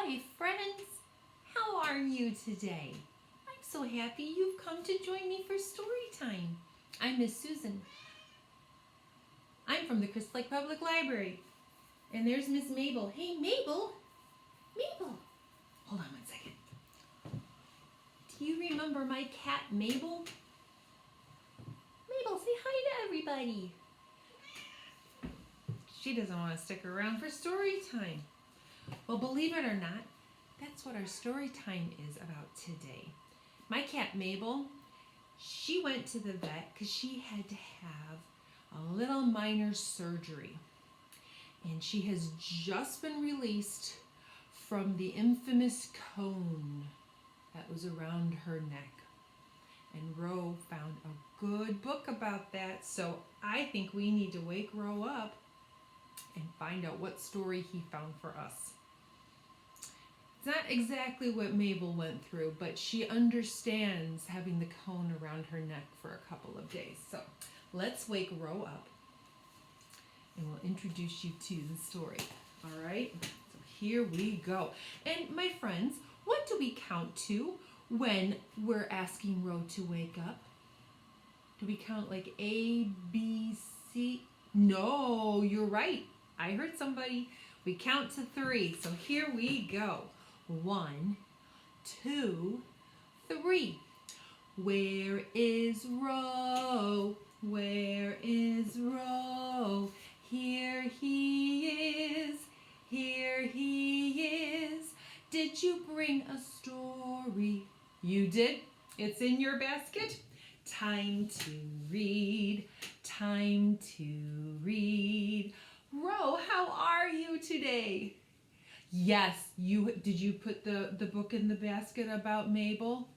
Hi friends, how are you today? I'm so happy you've come to join me for story time. I'm Miss Susan. I'm from the Crystal Lake Public Library. And there's Miss Mabel. Hey Mabel! Mabel! Hold on 1 second. Do you remember my cat Mabel? Mabel, say hi to everybody. She doesn't want to stick around for story time. Well, believe it or not, that's what our story time is about today. My cat Mabel, she went to the vet because she had to have a little minor surgery. And she has just been released from the infamous cone that was around her neck. And Ro found a good book about that, so I think we need to wake Ro up and find out what story he found for us. It's not exactly what Mabel went through, but she understands having the cone around her neck for a couple of days. So let's wake Ro up and we'll introduce you to the story. All right, so here we go. And my friends, what do we count to when we're asking Ro to wake up? Do we count like A, B, C? No, you're right. I heard somebody. We count to 3. So here we go. 1, 2, 3. Where is Ro? Where is Ro? Here he is. Here he is. Did you bring a story? You did? It's in your basket? Time to read. Time to read. Ro, how are you today? Yes, did you put the book in the basket about Mabel?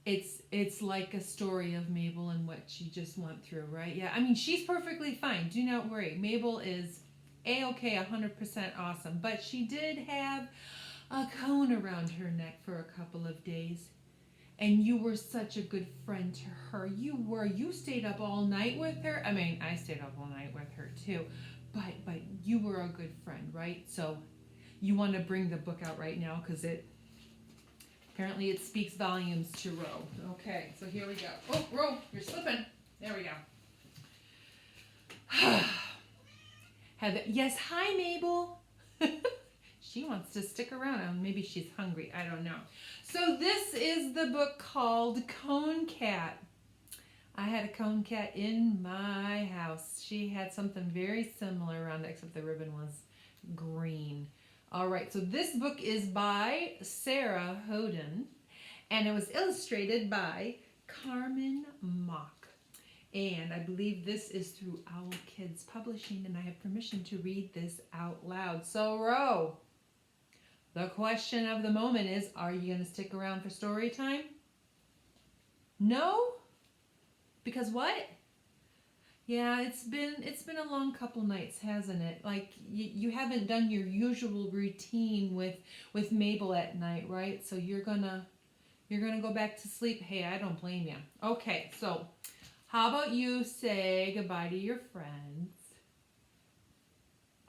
It's like a story of Mabel and what she just went through, right? Yeah, I mean, she's perfectly fine. Do not worry. Mabel is A-okay, 100% awesome. But she did have a cone around her neck for a couple of days. And you were such a good friend to her. You were. You stayed up all night with her. I mean, I stayed up all night with her too. But you were a good friend, right? So you want to bring the book out right now because apparently it speaks volumes to Ro. Okay, so here we go. Oh, Ro, you're slipping. There we go. Yes, hi, Mabel. She wants to stick around. Maybe she's hungry. I don't know. So this is the book called Cone Cat. I had a cone cat in my house. She had something very similar around it, except the ribbon was green. All right, so this book is by Sarah Howden, and it was illustrated by Carmen Mock. And I believe this is through Owl Kids Publishing, and I have permission to read this out loud. So, Ro, the question of the moment is, are you going to stick around for story time? No? Because what? Yeah, it's been a long couple nights, hasn't it? Like you haven't done your usual routine with Mabel at night, right? So you're gonna go back to sleep. Hey, I don't blame you. Okay, so how about you say goodbye to your friends?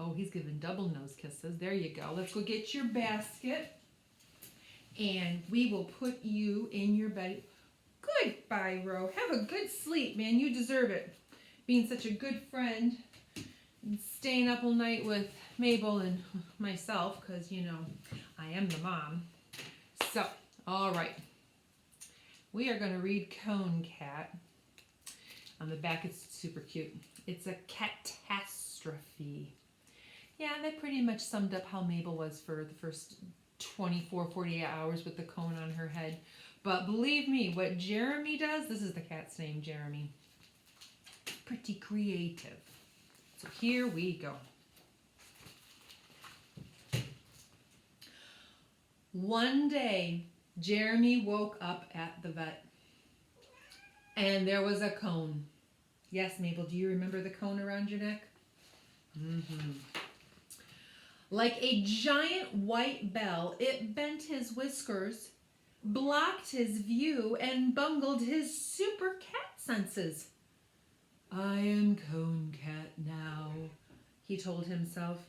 Oh, he's giving double nose kisses. There you go. Let's go get your basket, and we will put you in your bed. Goodbye, Ro. Have a good sleep, man. You deserve it. Being such a good friend and staying up all night with Mabel and myself, because, you know, I am the mom. So, all right. We are going to read Cone Cat. On the back, it's super cute. It's a catastrophe. Yeah, that pretty much summed up how Mabel was for the first 24, 48 hours with the cone on her head. But believe me, what Jeremy does, this is the cat's name, Jeremy. Pretty creative. So here we go. One day, Jeremy woke up at the vet, and there was a cone. Yes, Mabel, do you remember the cone around your neck? Mm-hmm. Like a giant white bell, it bent his whiskers, blocked his view, and bungled his super cat senses. I am Cone Cat now, he told himself.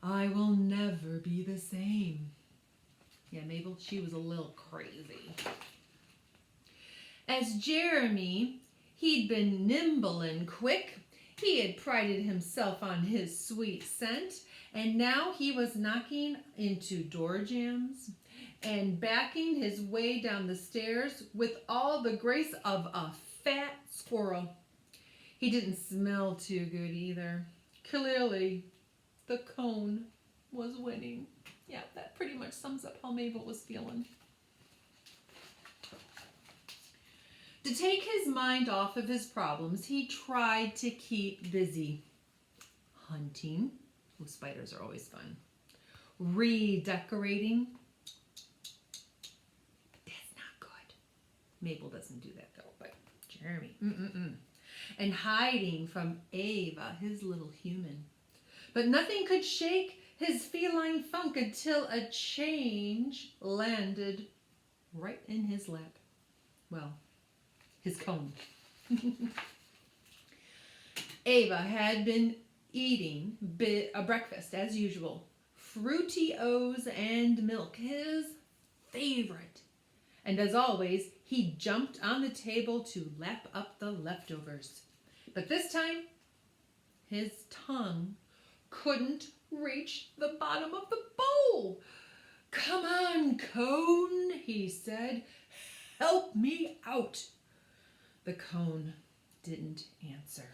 I will never be the same. Yeah, Mabel, she was a little crazy. As Jeremy, he'd been nimble and quick. He had prided himself on his sweet scent, and now he was knocking into door jambs and backing his way down the stairs with all the grace of a fat squirrel. He didn't smell too good either. Clearly, the cone was winning. Yeah, that pretty much sums up how Mabel was feeling. To take his mind off of his problems, he tried to keep busy. Hunting. Oh, spiders are always fun. Redecorating. That's not good. Mabel doesn't do that though, but Jeremy. And hiding from Ava, his little human. But nothing could shake his feline funk until a change landed right in his lap. Well, his cone. Ava had been eating a breakfast as usual. Fruity O's and milk, his favorite. And as always, he jumped on the table to lap up the leftovers. But this time, his tongue couldn't reach the bottom of the bowl. Come on, cone, he said. Help me out. The cone didn't answer.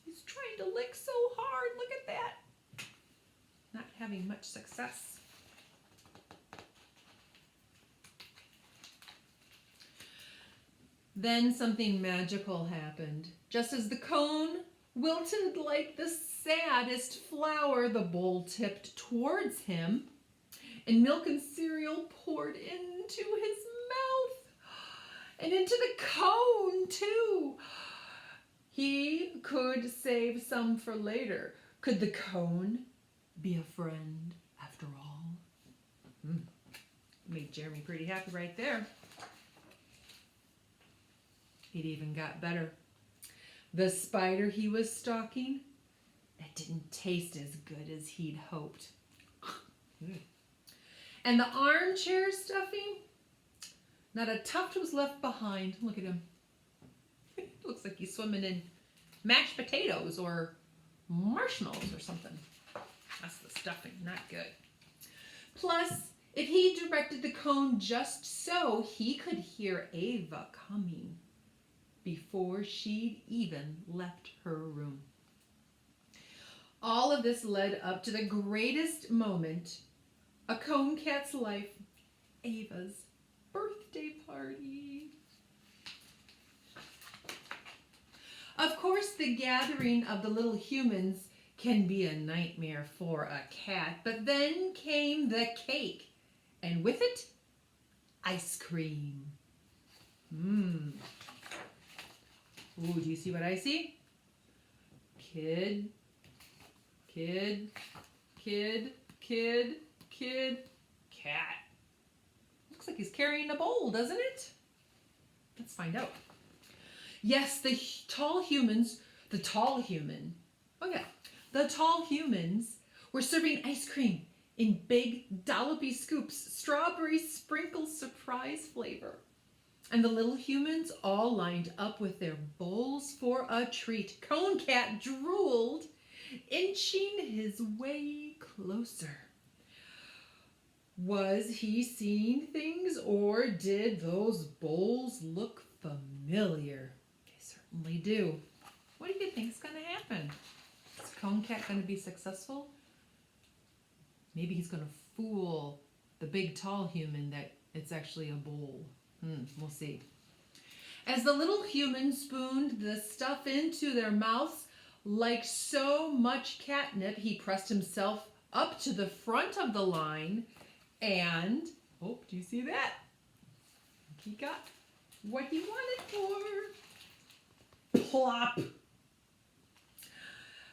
He's trying to lick so hard. Look at that. Not having much success. Then something magical happened. Just as the cone wilted like the saddest flower, the bowl tipped towards him, and milk and cereal poured into his mouth and into the cone too. He could save some for later. Could the cone be a friend after all? Made Jeremy pretty happy right there. It even got better. The spider he was stalking, that didn't taste as good as he'd hoped. And the armchair stuffing, not a tuft was left behind. Look at him. Looks like he's swimming in mashed potatoes or marshmallows or something. That's the stuffing, not good. Plus, if he directed the cone just so, he could hear Ava coming before she'd even left her room. All of this led up to the greatest moment, a cone cat's life, Ava's birthday party. Of course, the gathering of the little humans can be a nightmare for a cat, but then came the cake, and with it, ice cream. Ooh, do you see what I see? Kid, cat. Looks like he's carrying a bowl, doesn't it? Let's find out. Yes, the tall humans were serving ice cream in big dollopy scoops, strawberry sprinkle surprise flavor. And the little humans all lined up with their bowls for a treat. Cone Cat drooled, inching his way closer. Was he seeing things, or did those bowls look familiar? They certainly do. What do you think is going to happen? Is Cone Cat going to be successful? Maybe he's going to fool the big tall human that it's actually a bowl. We'll see. As the little humans spooned the stuff into their mouths like so much catnip, he pressed himself up to the front of the line and, oh, do you see that? He got what he wanted for. Plop.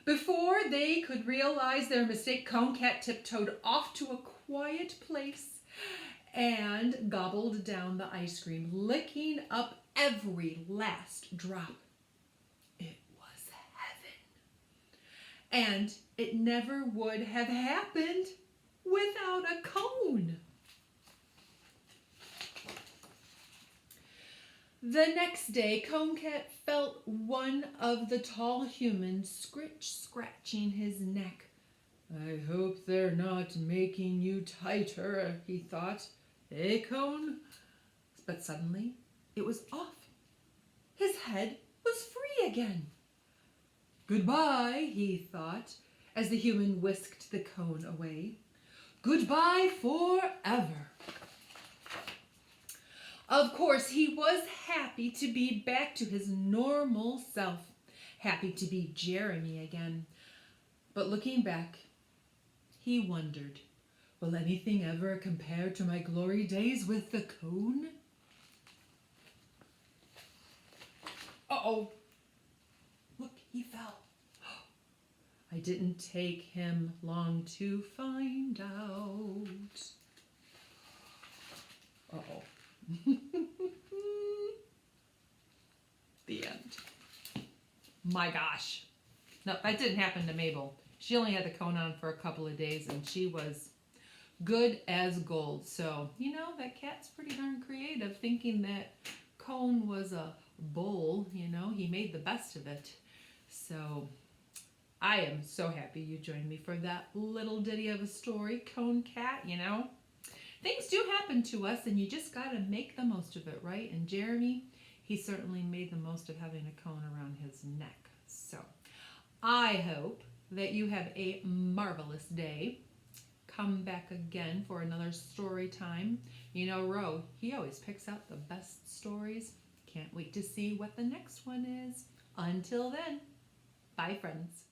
Before they could realize their mistake, Cone Cat tiptoed off to a quiet place and gobbled down the ice cream, licking up every last drop. It was And it never would have happened without a cone. The next day, Cone Cat felt one of the tall humans scratching his neck. I hope they're not making you tighter, he thought. Eh, Cone? But suddenly, it was off. His head was free again. Goodbye, he thought, as the human whisked the cone away. Goodbye forever. Of course, he was happy to be back to his normal self, happy to be Jeremy again. But looking back, he wondered, will anything ever compare to my glory days with the cone? Uh-oh. Look, he fell. I didn't take him long to find out. Uh-oh. The end. My gosh. No, that didn't happen to Mabel. She only had the cone on for a couple of days and she was good as gold. So, you know, that cat's pretty darn creative, thinking that cone was a bowl, you know. He made the best of it. So, I am so happy you joined me for that little ditty of a story, Cone Cat, you know. Things do happen to us and you just got to make the most of it, right? And Jeremy, he certainly made the most of having a cone around his neck. So, I hope that you have a marvelous day. Come back again for another story time. You know, Ro, he always picks out the best stories. Can't wait to see what the next one is. Until then, bye friends.